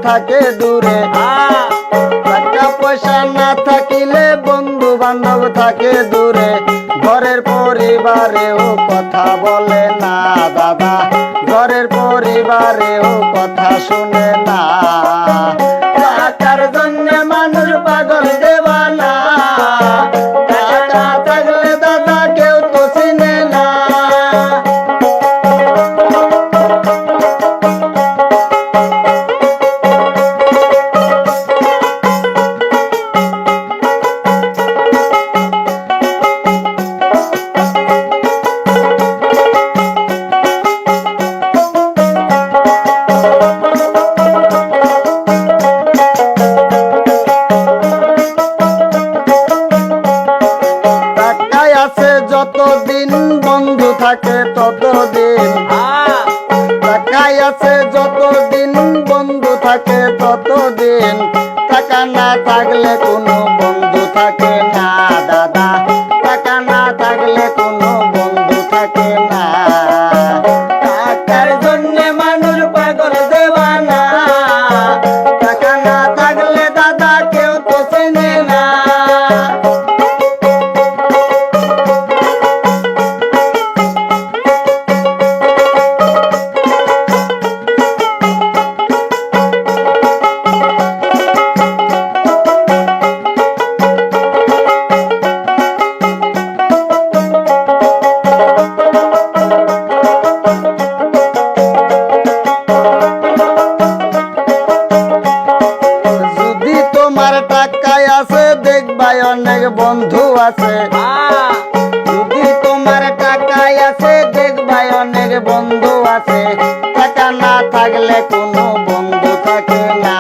থাকে দূরে, টাকা পয়সা না থাকিলে বন্ধু বান্ধব থাকে দূরে, ঘরের পরিবারেও কথা বলে না দাদা, ঘরের পরিবারেও কথা শুনে না। টাকার জন্য মানুষ পাগল দেওয়ানা, টাকা থাকলে দাদা কেউ তো চিনে না। যতদিন বন্ধু থাকে ততদিন, টাকায় আছে যতদিন বন্ধু থাকে ততদিন, টাকা না থাকলে কোনো বন্ধু থাকে না দাদা, টাকা না থাকলে কোনো বন্ধু থাকে না। টাকার জন্য মানুষ পাগল দেওয়ানা, টাকা না থাকলে দাদা কেউ তো চেনে না। টাকায় আছে দেখবাই অনেক বন্ধু আছে, যদি তোমার টাকায় আছে দেখবাই অনেক বন্ধু আছে, টাকা না থাকলে কোনো বন্ধু থাকে না